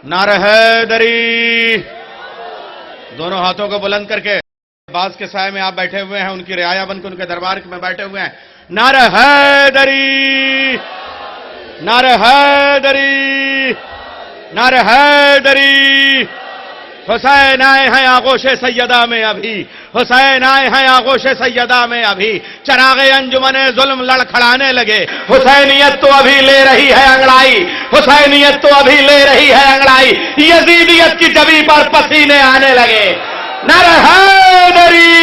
نعرہ حیدری. دونوں ہاتھوں کو بلند کر کے عباس کے سائے میں آپ بیٹھے ہوئے ہیں, ان کی رعایا بن کے ان کے دربار میں بیٹھے ہوئے ہیں. نعرہ حیدری, نعرہ حیدری, نعرہ حیدری. حسین آئے ہیں آغوش سیدہ میں ابھی, حسین آئے ہیں آغوش سیدہ میں ابھی, چراغ انجمن ظلم لڑکھڑانے لگے. حسینیت تو ابھی لے رہی ہے انگڑائی, حسینیت تو ابھی لے رہی ہے انگڑائی, یزیدیت کی جبی پر پسینے آنے لگے. نعرہ حیدری.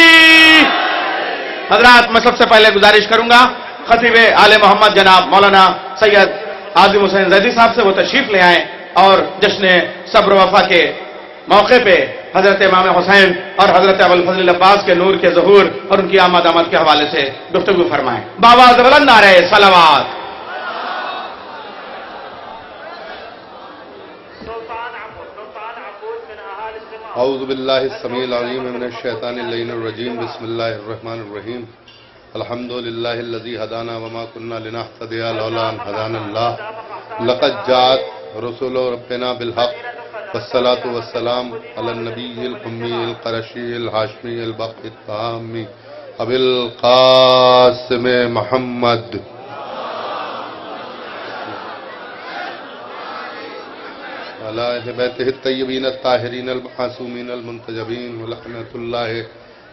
حضرات, میں سب سے پہلے گزارش کروں گا خطیب آل محمد جناب مولانا سید عاظم حسین زیدی صاحب سے وہ تشریف لے آئیں اور جشن صبر و وفا کے موقع پہ حضرت امام حسین اور حضرت ابوالفضل عباس کے نور کے ظہور اور ان کی آمد کے حوالے سے گفتگو فرمائیں. بآواز بلند نعرہ صلوات. اعوذ باللہ السمیع العلیم من الشیطان اللعین الرجیم. بسم اللہ الرحمن الرحیم. الحمد للہ الذی ہدانا وما كنا لنہتدی لولا ان ہدانا اللہ. لقد جاءت رسول ربنا بالحق والصلاة والسلام علی النبی الأمی القرشی الہاشمی الباقی التامی ابی القاسم محمد علی اہل بیتہ الطیبین الطاہرین المعصومین المنتجبین ولعنۃ اللہ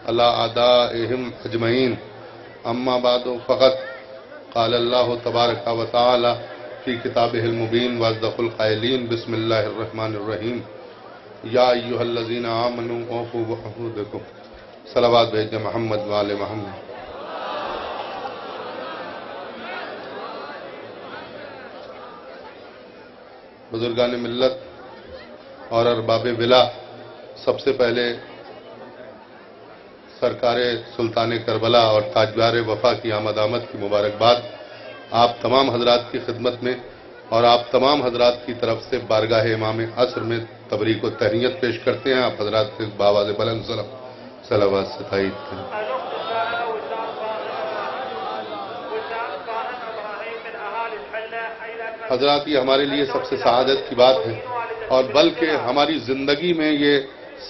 علی اعدائہم اجمعین. اما بعد فقط قال اللہ تبارک و تعالی فی کتابہ المبین واصدق القائلین. بسم اللہ الرحمن الرحیم. یا ایھا الذین آمنوا اوفوا بعہودکم. صلوات بھیجیں محمد وآل محمد. بزرگان ملت اور ارباب ولا, سب سے پہلے سرکار سلطان کربلا اور تاجدار وفا کی آمد کی مبارکباد آپ تمام حضرات کی خدمت میں اور آپ تمام حضرات کی طرف سے بارگاہ امام عصر میں تبریک و تہنیت پیش کرتے ہیں. آپ حضرات سے بآواز بلند صلوات سے تائید کریں. حضرات, یہ ہمارے لیے سب سے سعادت کی بات ہے اور بلکہ ہماری زندگی میں یہ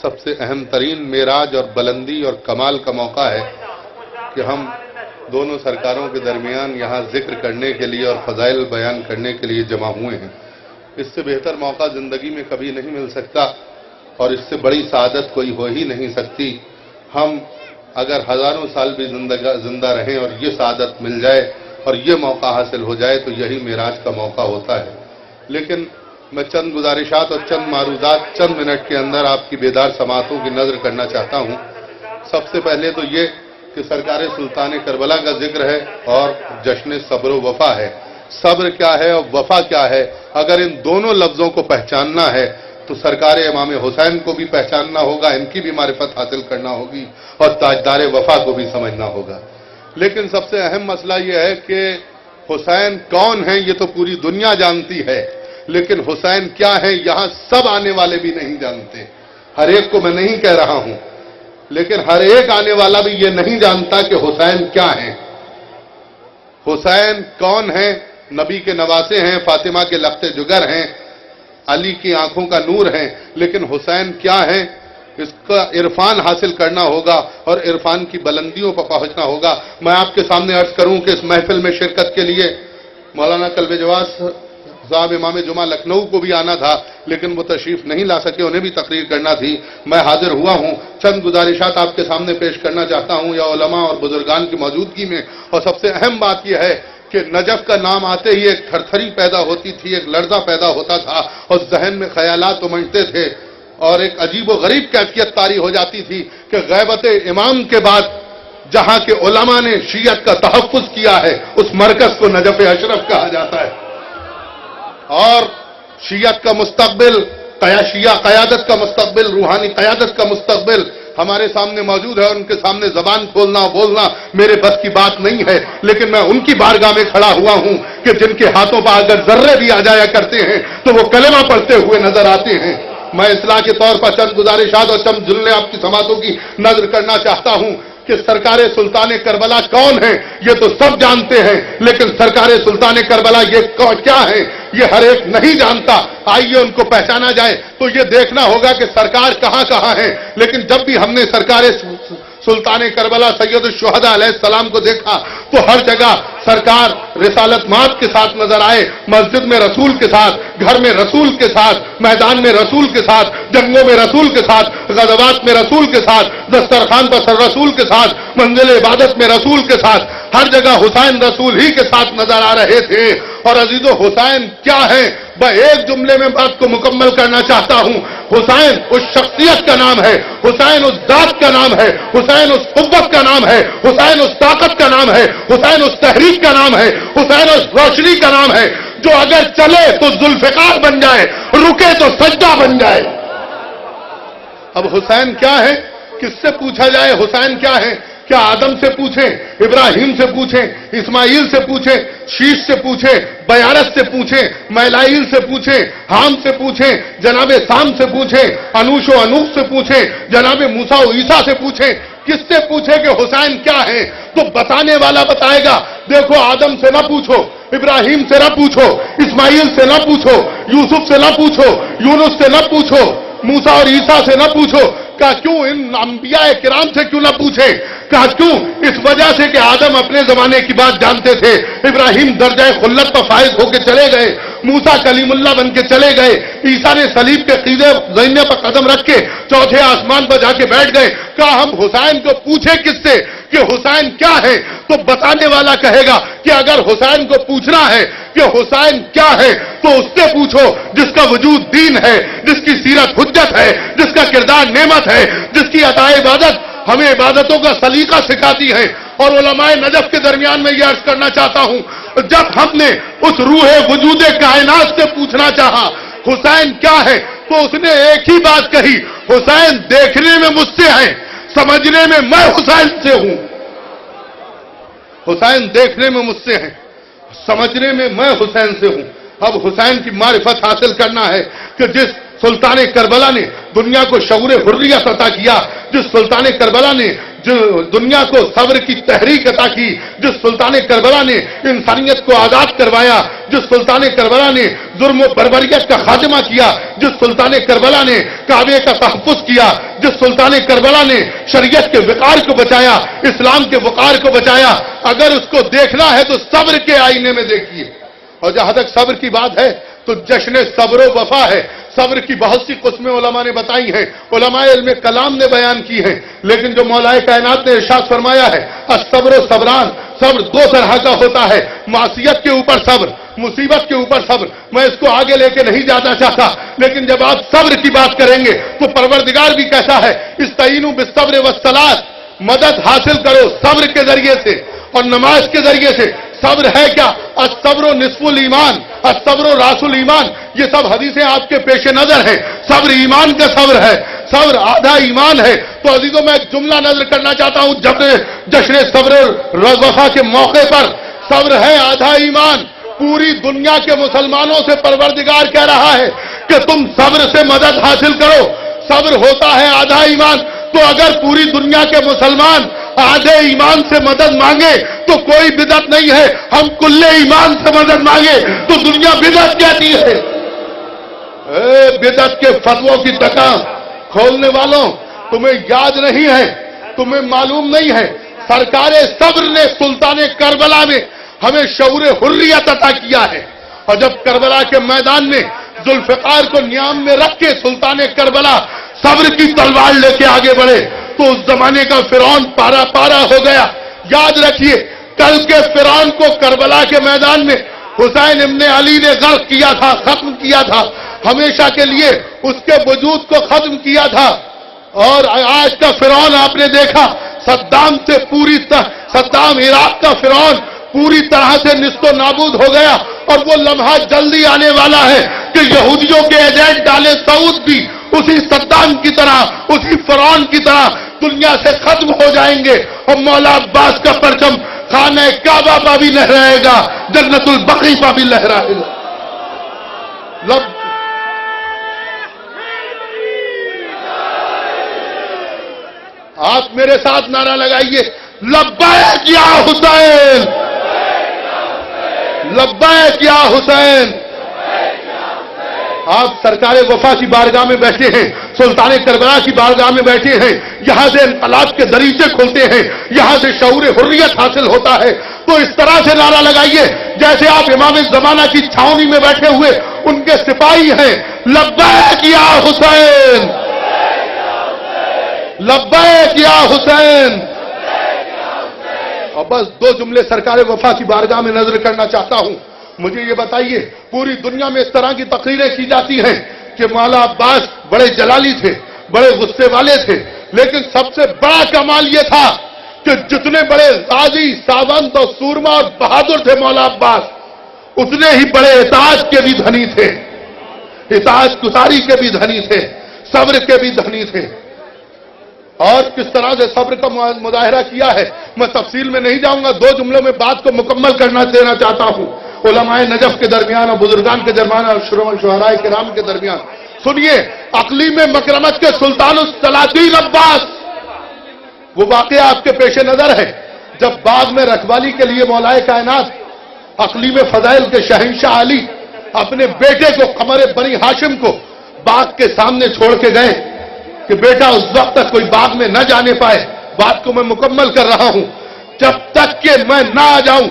سب سے اہم ترین معراج اور بلندی اور کمال کا موقع ہے کہ ہم دونوں سرکاروں کے درمیان یہاں ذکر کرنے کے لیے اور فضائل بیان کرنے کے لیے جمع ہوئے ہیں. اس سے بہتر موقع زندگی میں کبھی نہیں مل سکتا اور اس سے بڑی سعادت کوئی ہو ہی نہیں سکتی. ہم اگر ہزاروں سال بھی زندہ رہیں اور یہ سعادت مل جائے اور یہ موقع حاصل ہو جائے تو یہی معراج کا موقع ہوتا ہے. لیکن میں چند گزارشات اور چند معروضات چند منٹ کے اندر آپ کی بیدار سماعتوں کی نظر کرنا چاہتا ہوں. سب سے پہلے تو یہ کہ سرکار سلطان کربلا کا ذکر ہے اور جشن صبر و وفا ہے. صبر کیا ہے اور وفا کیا ہے, اگر ان دونوں لفظوں کو پہچاننا ہے تو سرکار امام حسین کو بھی پہچاننا ہوگا, ان کی بھی معرفت حاصل کرنا ہوگی اور تاجدار وفا کو بھی سمجھنا ہوگا. لیکن سب سے اہم مسئلہ یہ ہے کہ حسین کون ہیں یہ تو پوری دنیا جانتی ہے, لیکن حسین کیا ہے یہاں سب آنے والے بھی نہیں جانتے. ہر ایک کو میں نہیں کہہ رہا ہوں, لیکن ہر ایک آنے والا بھی یہ نہیں جانتا کہ حسین کیا ہیں. حسین کون ہیں؟ نبی کے نواسے ہیں, فاطمہ کے لخت جگر ہیں, علی کی آنکھوں کا نور ہیں. لیکن حسین کیا ہیں اس کا عرفان حاصل کرنا ہوگا اور عرفان کی بلندیوں پر پہنچنا ہوگا. میں آپ کے سامنے عرض کروں کہ اس محفل میں شرکت کے لیے مولانا قلب جواز صاحب امام جمعہ لکھنؤ کو بھی آنا تھا, لیکن وہ تشریف نہیں لا سکے, انہیں بھی تقریر کرنا تھی. میں حاضر ہوا ہوں, چند گزارشات آپ کے سامنے پیش کرنا چاہتا ہوں یا علماء اور بزرگان کی موجودگی میں. اور سب سے اہم بات یہ ہے کہ نجف کا نام آتے ہی ایک تھرتھری پیدا ہوتی تھی, ایک لرزہ پیدا ہوتا تھا اور ذہن میں خیالات امنجتے تھے اور ایک عجیب و غریب کیفیت طاری ہو جاتی تھی کہ غیبت امام کے بعد جہاں کے علماء نے شیعت کا تحفظ کیا ہے اس مرکز کو نجف اشرف کہا جاتا ہے. اور شیعت کا مستقبل, شیعہ قیادت کا مستقبل, روحانی قیادت کا مستقبل ہمارے سامنے موجود ہے اور ان کے سامنے زبان کھولنا بولنا میرے بس کی بات نہیں ہے. لیکن میں ان کی بارگاہ میں کھڑا ہوا ہوں کہ جن کے ہاتھوں پر اگر ذرے بھی آ جایا کرتے ہیں تو وہ کلمہ پڑھتے ہوئے نظر آتے ہیں. میں اصلاح کے طور پر چند گزارشات اور چند جملے آپ کی سماعتوں کی نظر کرنا چاہتا ہوں کہ سرکار سلطان کربلا کون ہے یہ تو سب جانتے ہیں، لیکن سرکار سلطان کربلا یہ کیا ہے یہ ہر ایک نہیں جانتا۔ آئیے ان کو پہچانا جائے تو یہ دیکھنا ہوگا کہ سرکار کہاں کہاں ہے، لیکن جب بھی ہم نے سرکار سلطان کربلا سید الشہداء علیہ السلام کو دیکھا تو ہر جگہ سرکار رسالت مات کے ساتھ نظر آئے، مسجد میں رسول کے ساتھ، گھر میں رسول کے ساتھ، میدان میں رسول کے ساتھ، جنگوں میں رسول کے ساتھ، غزوات میں رسول کے ساتھ، دسترخوان پر رسول کے ساتھ، منزل عبادت میں رسول کے ساتھ، ہر جگہ حسین رسول ہی کے ساتھ نظر آ رہے تھے۔ اور عزیزو حسین کیا ہے؟ میں ایک جملے میں بات کو مکمل کرنا چاہتا ہوں۔ حسین اس شخصیت کا نام ہے، حسین اس ذات کا نام ہے، حسین اس قوت کا نام ہے، حسین اس طاقت کا نام ہے، حسین اس تحریک کا نام ہے، حسین اس روشنی کا نام ہے جو اگر چلے تو ذوالفقار بن جائے، رکے تو سجدہ بن جائے۔ اب حسین کیا ہے؟ کس سے پوچھا جائے حسین کیا ہے؟ کیا آدم سے پوچھیں، ابراہیم سے پوچھیں، اسماعیل سے پوچھیں، شیش سے پوچھیں، بیارس سے پوچھیں، میلائیل سے پوچھیں، حام سے پوچھیں، جناب سام سے پوچھیں، انوش و انوش سے پوچھیں، جناب موسیٰ و عیسیٰ سے پوچھیں، کس سے پوچھیں کہ حسین کیا ہے تو بتانے والا بتائے گا۔ دیکھو آدم سے نہ پوچھو، ابراہیم سے نہ پوچھو، اسماعیل سے نہ پوچھو، یوسف سے نہ پوچھو، یونس سے نہ پوچھو، موسیٰ اور عیسیٰ سے نہ پوچھو۔ کہا کیوں؟ ان انبیاء کرام سے کیوں نہ پوچھیں؟ کہا کیوں؟ اس وجہ سے کہ آدم اپنے زمانے کی بات جانتے تھے، ابراہیم درجہ خلت پر فائز ہو کے چلے گئے، موسیٰ کلیم اللہ بن کے چلے گئے، عیسیٰ نے صلیب کے قیدے زینے پر قدم رکھ کے چوتھے آسمان پر جا کے بیٹھ گئے۔ کہا ہم حسین کو پوچھیں کس سے کہ حسین کیا ہے؟ تو بتانے والا کہے گا کہ اگر حسین کو پوچھنا ہے کہ حسین کیا ہے تو اس سے پوچھو جس کا وجود دین ہے، جس کی سیرت حجت ہے، جس کا کردار نعمت ہے، جس کی عطا عبادت ہمیں عبادتوں کا سلیقہ سکھاتی ہے۔ اور علماء نجف کے درمیان میں یہ عرض کرنا چاہتا ہوں، جب ہم نے اس روح وجود کائنات سے پوچھنا چاہا حسین کیا ہے تو اس نے ایک ہی بات کہی، حسین دیکھنے میں مجھ سے ہے، سمجھنے میں میں حسین سے ہوں۔ حسین دیکھنے میں مجھ سے ہے، سمجھنے میں میں حسین سے ہوں۔ اب حسین کی معرفت حاصل کرنا ہے کہ جس سلطان کربلا نے دنیا کو شعور حریت عطا کیا، جس سلطان کربلا نے جو دنیا کو صبر کی تحریک عطا کی، جس سلطان کربلا نے انسانیت کو آزاد کروایا، جس سلطان کربلا نے ظلم و بربریت کا خاتمہ کیا، جس سلطان کربلا نے کعبے کا تحفظ کیا، جس سلطان کربلا نے شریعت کے وقار کو بچایا، اسلام کے وقار کو بچایا، اگر اس کو دیکھنا ہے تو صبر کے آئینے میں دیکھیے۔ اور جہاں تک صبر کی بات ہے تو جشن صبر و وفا ہے۔ صبر کی بہت سی قسمیں علماء نے بتائی ہیں، علماء علم کلام نے بیان کی ہیں، لیکن جو مولا کائنات نے ارشاد فرمایا ہے الصبر و صبران، صبر دو طرح کا ہوتا ہے، معصیت کے اوپر صبر، مصیبت کے اوپر صبر۔ میں اس کو آگے لے کے نہیں جانا چاہتا، لیکن جب آپ صبر کی بات کریں گے تو پروردگار بھی کہتا ہے استعینوا بالصبر والصلاۃ، مدد حاصل کرو صبر کے ذریعے سے اور نماز کے ذریعے سے۔ صبر ہے کیا؟ الصبر نصف الایمان، الصبر راس الایمان، یہ سب حدیثیں آپ کے پیش نظر ہیں۔ صبر ایمان کا صبر ہے، صبر آدھا ایمان ہے۔ تو عزیزوں میں ایک جملہ نظر کرنا چاہتا ہوں، جب جشن صبر وفا کے موقع پر صبر ہے آدھا ایمان، پوری دنیا کے مسلمانوں سے پروردگار کہہ رہا ہے کہ تم صبر سے مدد حاصل کرو، صبر ہوتا ہے آدھا ایمان۔ تو اگر پوری دنیا کے مسلمان آدھے ایمان سے مدد مانگے تو کوئی بدعت نہیں ہے، ہم کل ایمان سے مدد مانگے تو دنیا بدعت کہتی ہے۔ بدعت کے فتووں کی دکان کھولنے والوں، تمہیں یاد نہیں ہے، تمہیں معلوم نہیں ہے، سرکار صبر نے سلطان کربلا میں ہمیں شعور حریت عطا کیا ہے۔ اور جب کربلا کے میدان میں ذوالفقار کو نیام میں رکھ کے سلطان کربلا صبر کی تلوار لے کے آگے بڑھے تو اس زمانے کا فرعون پارا پارا ہو گیا۔ یاد رکھیے کل کے فرعون کو کربلا کے میدان میں حسین ابن علی نے غرق کیا تھا، ختم کیا تھا، ہمیشہ کے لیے اس کے وجود کو ختم کیا تھا۔ اور آج کا فرعون آپ نے دیکھا صدام سے صدام عراق کا فرعون پوری طرح سے نیست و نابود ہو گیا، اور وہ لمحہ جلدی آنے والا ہے کہ یہودیوں کے ایجنٹ ڈالے سعود بھی اسی صدام کی طرح، اسی فرعون کی طرح دنیا سے ختم ہو جائیں گے، اور مولا عباس کا پرچم خانہ کعبہ پر بھی لہرائے گا، جنت البقیع پر بھی لہرائے گا۔ آپ میرے ساتھ نعرہ لگائیے، لبیک یا حسین، لبیک یا حسین۔ آپ سرکار وفا کی بارگاہ میں بیٹھے ہیں، سلطان کربلا کی بارگاہ میں بیٹھے ہیں، یہاں سے انقلاب کے دریچے کھلتے ہیں، یہاں سے شعور حریت حاصل ہوتا ہے، تو اس طرح سے نعرہ لگائیے جیسے آپ امام زمانہ کی چھاونی میں بیٹھے ہوئے ان کے سپاہی ہیں، لبیک یا حسین، لبیک یا حسین۔ اور بس دو جملے سرکار وفا کی بارگاہ میں نظر کرنا چاہتا ہوں۔ مجھے یہ بتائیے، پوری دنیا میں اس طرح کی تقریریں کی جاتی ہیں کہ مولا عباس بڑے جلالی تھے، بڑے غصے والے تھے، لیکن سب سے بڑا کمال یہ تھا کہ جتنے بڑے غازی، ساونت اور سورما اور بہادر تھے مولا عباس، اتنے ہی بڑے اطاعت کے بھی دھنی تھے، اطاعت گزاری کے بھی دھنی تھے، صبر کے بھی دھنی تھے۔ اور کس طرح سے صبر کا مظاہرہ کیا ہے میں تفصیل میں نہیں جاؤں گا، دو جملوں میں بات کو مکمل کرنا دینا چاہتا ہوں۔ علماء نجف کے درمیان اور بزرگان کے درمیان اور شعراء کرام کے درمیان سنیے، اقلیم مکرمت کے سلطان السلاطین عباس، وہ واقعہ آپ کے پیش نظر ہے جب باغ میں رکھوالی کے لیے مولائے کائنات اقلیم فضائل کے شہنشاہ علی اپنے بیٹے کو قمر بنی ہاشم کو باغ کے سامنے چھوڑ کے گئے کہ بیٹا اس وقت تک کوئی باغ میں نہ جانے پائے، بات کو میں مکمل کر رہا ہوں، جب تک کہ میں نہ آ جاؤں۔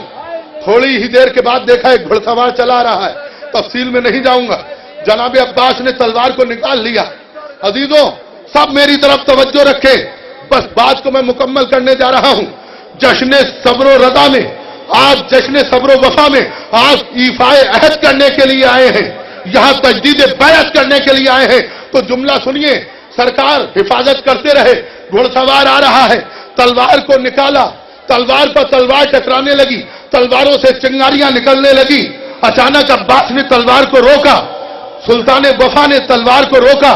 تھوڑی ہی دیر کے بعد دیکھا ایک گھڑ سوار چلا رہا ہے، تفصیل میں نہیں جاؤں گا۔ جناب عباس نے تلوار کو نکال لیا۔ عزیزوں سب میری طرف توجہ رکھیں، بس بات کو میں مکمل کرنے جا رہا ہوں۔ جشن صبر و رضا میں، آج جشن صبر و وفا میں آج ایفائے عہد کرنے کے لیے آئے ہیں، یہاں تجدید بیعت کرنے کے لیے آئے ہیں، تو جملہ سنیے، سرکار حفاظت کرتے رہے، گھڑ سوار آ رہا ہے، تلوار کو نکالا، تلوار پر تلوار ٹکرانے لگی، تلواروں سے چنگاریاں نکلنے لگی۔ اچانک عباس نے تلوار کو روکا، سلطان وفا نے تلوار کو روکا،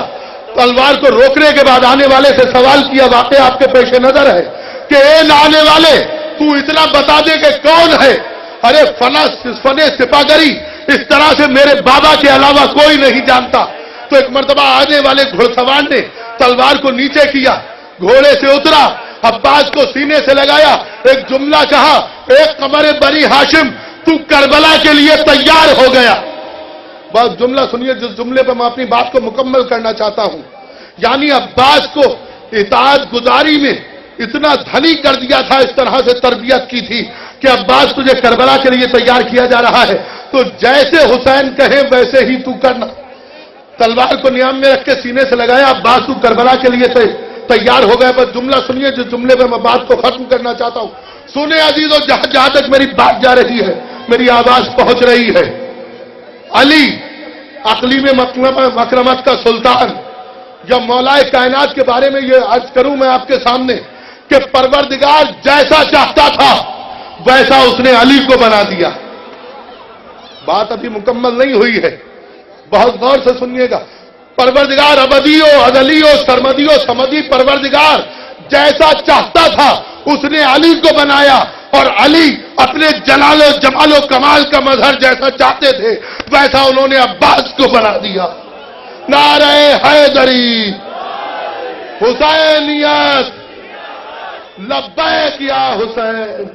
تلوار کو روکنے کے بعد آنے والے سے سوال کیا، واقعہ آپ کے پیش نظر ہے کہ اے آنے والے تو اتنا بتا دے کہ کون ہے؟ ارے فن سپاگری اس طرح سے میرے بابا کے علاوہ کوئی نہیں جانتا۔ تو ایک مرتبہ آنے والے گھڑ سوار نے تلوار کو نیچے کیا، گھوڑے سے اترا، عباس کو سینے سے لگایا، ایک جملہ کہا، ایک قمر بنی ہاشم تو کربلا کے لیے تیار ہو گیا۔ بس جملہ سنیے، جس جملے پر میں اپنی بات کو مکمل کرنا چاہتا ہوں، یعنی عباس کو اطاعت گزاری میں اتنا دھنی کر دیا تھا، اس طرح سے تربیت کی تھی کہ عباس تجھے کربلا کے لیے تیار کیا جا رہا ہے، تو جیسے حسین کہیں ویسے ہی تو کرنا۔ تلوار کو نیام میں رکھ کے سینے سے لگایا، عباس تو کربلا کے لیے تیار ہو گئے۔ بس جملہ سنیے، جس جملے پہ میں بات کو ختم کرنا چاہتا ہوں، سنیں عزیزوں، جہاں تک میری بات جا رہی ہے، میری آواز پہنچ رہی ہے، علی اقلیم مکرمت کا سلطان، جب مولائے کائنات کے بارے میں یہ عرض کروں میں آپ کے سامنے کہ پروردگار جیسا چاہتا تھا ویسا اس نے علی کو بنا دیا۔ بات ابھی مکمل نہیں ہوئی ہے، بہت غور سے سنیے گا۔ پروردگار ابدی و ازلی و سرمدی و سمدی پروردگار جیسا چاہتا تھا اس نے علی کو بنایا، اور علی اپنے جلال و جمال و کمال کا مظہر جیسا چاہتے تھے ویسا انہوں نے عباس کو بنا دیا۔ نعرہ حیدری، حسینیت، لبیک یا حسین۔